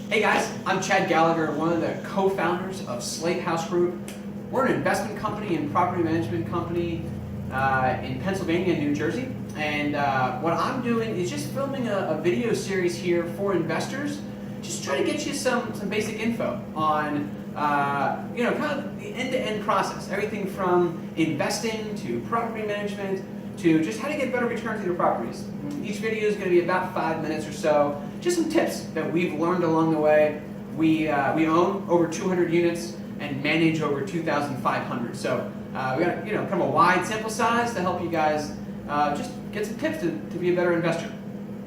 Hey guys, I'm Chad Gallagher, one of the co-founders of Slate House Group. We're an investment company and property management company in Pennsylvania and New Jersey. And what I'm doing is just filming a video series here for investors, just trying to get you some basic info on kind of the end-to-end process, everything from investing to property management to just how to get better returns on your properties. Each video is going to be about 5 minutes or so, just some tips that we've learned along the way. We own over 200 units and manage over 2,500. So we got kind of a wide sample size to help you guys just get some tips to be a better investor.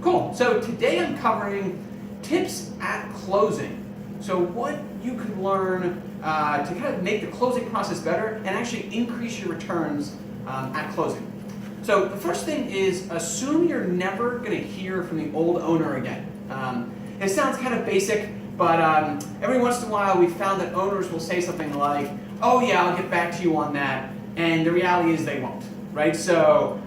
Cool. So today I'm covering tips at closing. So what you could learn to kind of make the closing process better and actually increase your returns at closing. So the first thing is assume you're never going to hear from the old owner again. It sounds kind of basic, but every once in a while we've found that owners will say something like, "Oh yeah, I'll get back to you on that," and the reality is they won't, right? So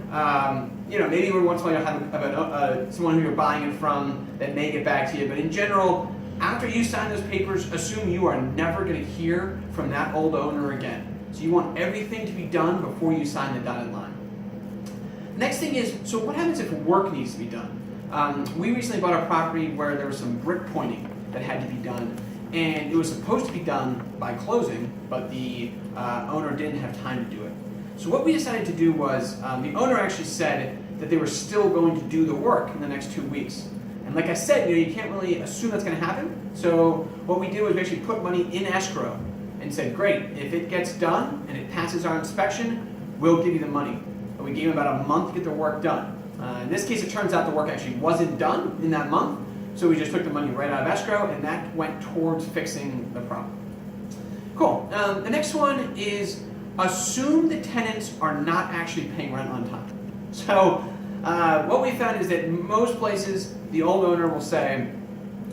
maybe every once in a while you'll have someone who you're buying it from that may get back to you, but in general, after you sign those papers, assume you are never going to hear from that old owner again. So you want everything to be done before you sign the dotted line. Next thing is, so what happens if work needs to be done? We recently bought a property where there was some brick pointing that had to be done, and it was supposed to be done by closing, but the owner didn't have time to do it. So what we decided to do was, the owner actually said that they were still going to do the work in the next 2 weeks. And like I said, you can't really assume that's going to happen. So what we did was we actually put money in escrow and said, great, if it gets done and it passes our inspection, we'll give you the money. We gave them about a month to get the work done. In this case, it turns out the work actually wasn't done in that month, so we just took the money right out of escrow, and that went towards fixing the problem. Cool. The next one is assume the tenants are not actually paying rent on time. So what we found is that most places, the old owner will say,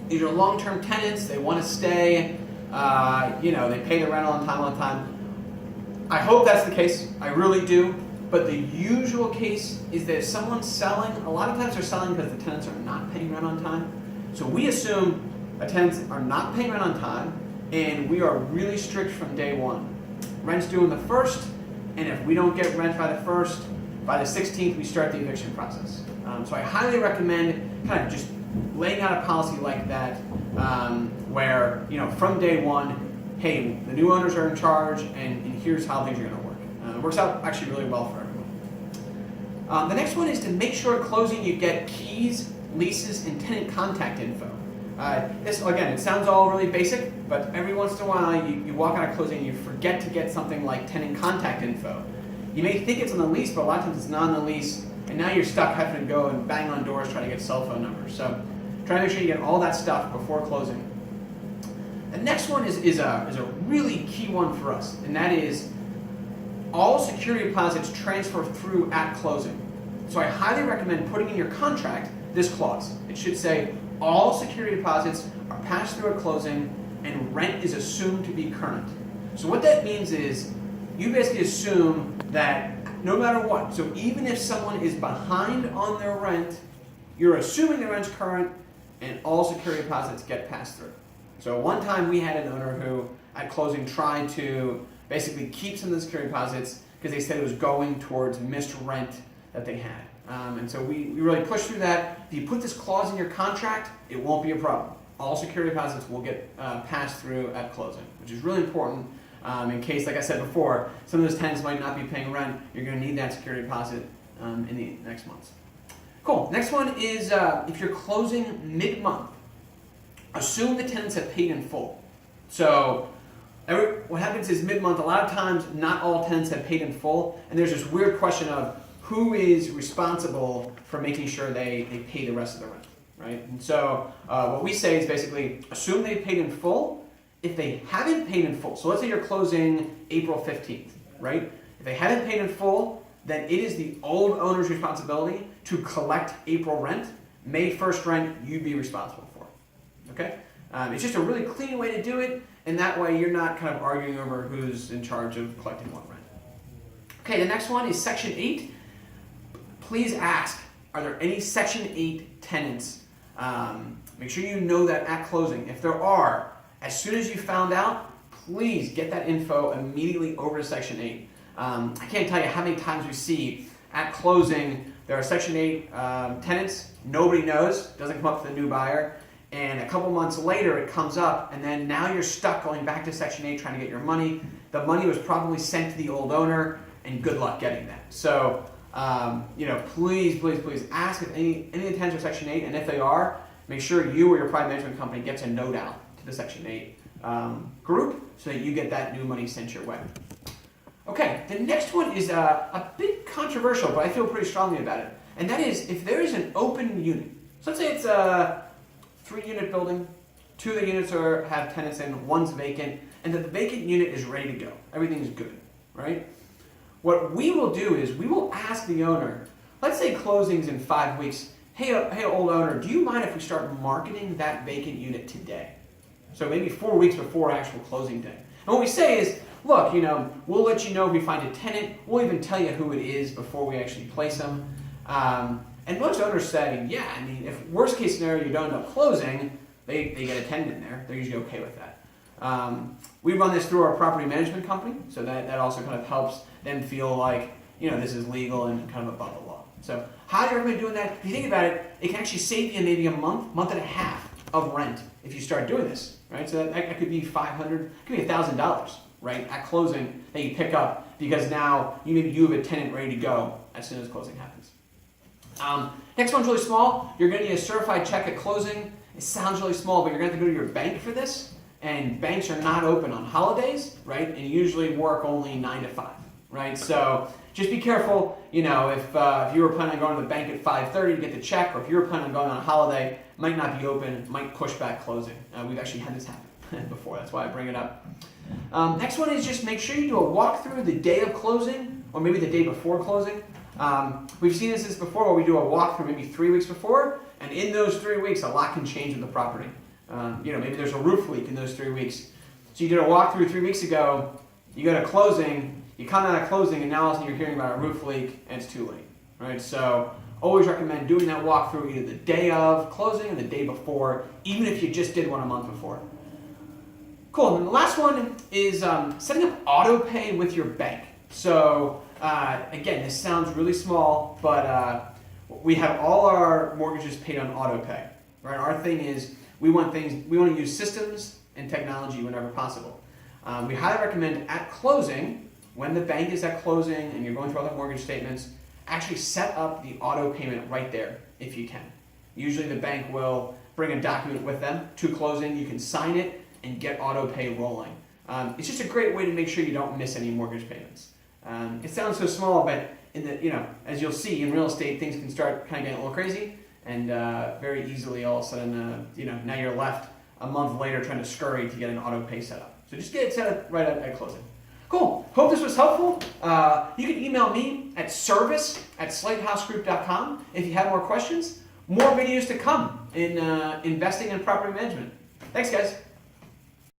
these are long-term tenants, they want to stay, they pay the rent on time. I hope that's the case. I really do. But the usual case is that if someone's selling, a lot of times they're selling because the tenants are not paying rent on time. So we assume tenants are not paying rent on time, and we are really strict from day one. Rent's due on the 1st, and if we don't get rent by the 1st, by the 16th we start the eviction process. So I highly recommend kind of just laying out a policy like that, where from day one, hey, the new owners are in charge, and here's how things are going to work. It works out actually really well for everyone. The next one is to make sure at closing you get keys, leases, and tenant contact info. This, again, it sounds all really basic, but every once in a while you walk out of closing and you forget to get something like tenant contact info. You may think it's on the lease, but a lot of times it's not on the lease, and now you're stuck having to go and bang on doors trying to get cell phone numbers. So try to make sure you get all that stuff before closing. The next one is a really key one for us, and that is all security deposits transfer through at closing. So I highly recommend putting in your contract this clause. It should say all security deposits are passed through at closing and rent is assumed to be current. So what that means is you basically assume that no matter what, so even if someone is behind on their rent, you're assuming the rent's current and all security deposits get passed through. So one time we had an owner who at closing tried to basically keep some of the security deposits because they said it was going towards missed rent that they had. And so we really pushed through that. If you put this clause in your contract, it won't be a problem. All security deposits will get passed through at closing, which is really important in case, like I said before, some of those tenants might not be paying rent. You're going to need that security deposit in the next months. Cool. Next one is if you're closing mid-month, assume the tenants have paid in full. So what happens is mid-month, a lot of times not all tenants have paid in full, and there's this weird question of who is responsible for making sure they pay the rest of the rent, right? And so what we say is basically assume they've paid in full. If they haven't paid in full, so let's say you're closing April 15th, right? If they haven't paid in full, then it is the old owner's responsibility to collect April rent. May 1st rent, you'd be responsible for, okay? It's just a really clean way to do it, and that way you're not kind of arguing over who's in charge of collecting what rent. Okay, the next one is Section 8. Please ask, are there any Section 8 tenants Make sure you know that at closing. If there are, as soon as you found out, please get that info immediately over to Section 8. I can't tell you how many times we see at closing there are Section 8 tenants, nobody knows, doesn't come up to the new buyer, and a couple months later it comes up, and then now you're stuck going back to Section 8 trying to get your money. The money was probably sent to the old owner, and good luck getting that. So, please ask if any of the tenants are Section 8, and if they are, make sure you or your private management company gets a note out to the Section 8 group so that you get that new money sent your way. Okay, the next one is a bit controversial, but I feel pretty strongly about it. And that is, if there is an open unit, so let's say it's a 3-unit building, 2 of the units have tenants in, 1's vacant, and the vacant unit is ready to go. Everything's good, right? What we will do is we will ask the owner, let's say closing's in 5 weeks, hey old owner, do you mind if we start marketing that vacant unit today? So maybe 4 weeks before actual closing day. And what we say is, look, we'll let you know if we find a tenant. We'll even tell you who it is before we actually place them. And most owners say, yeah, I mean, if worst case scenario you don't end up closing, they get a tenant in there. They're usually okay with that. We run this through our property management company, so that also kind of helps them feel like, this is legal and kind of above the law. So highly recommend doing that. If you think about it, it can actually save you maybe a month and a half of rent if you start doing this, right? So that could be $500, it could be $1,000, right, at closing that you pick up because now you have a tenant ready to go as soon as closing happens. Next one's really small. You're going to need a certified check at closing. It sounds really small, but you're going to have to go to your bank for this. And banks are not open on holidays, right? And usually work only 9 to 5, right? So just be careful. If you were planning on going to the bank at 5:30 to get the check, or if you were planning on going on a holiday, it might not be open, might push back closing. We've actually had this happen before. That's why I bring it up. Next one is just make sure you do a walkthrough the day of closing, or maybe the day before closing. We've seen this before where we do a walkthrough maybe 3 weeks before, and in those 3 weeks, a lot can change with the property. Maybe there's a roof leak in those 3 weeks. So you did a walkthrough 3 weeks ago, you go to closing, you come out of closing, and now all of a sudden you're hearing about a roof leak, and it's too late, right? So always recommend doing that walkthrough either the day of closing or the day before, even if you just did one a month before. Cool, and the last one is setting up auto pay with your bank. So again, this sounds really small, but we have all our mortgages paid on auto pay, right? Our thing is we want to use systems and technology whenever possible. We highly recommend at closing, when the bank is at closing and you're going through all the mortgage statements, actually set up the auto payment right there if you can. Usually the bank will bring a document with them to closing. You can sign it and get auto pay rolling. It's just a great way to make sure you don't miss any mortgage payments. It sounds so small, but as you'll see in real estate, things can start kind of getting a little crazy, and very easily all of a sudden, now you're left a month later trying to scurry to get an auto pay set up. So just get it set up right at closing. Cool. Hope this was helpful. You can email me at service@slighthousegroup.com if you have more questions. More videos to come in investing and property management. Thanks, guys.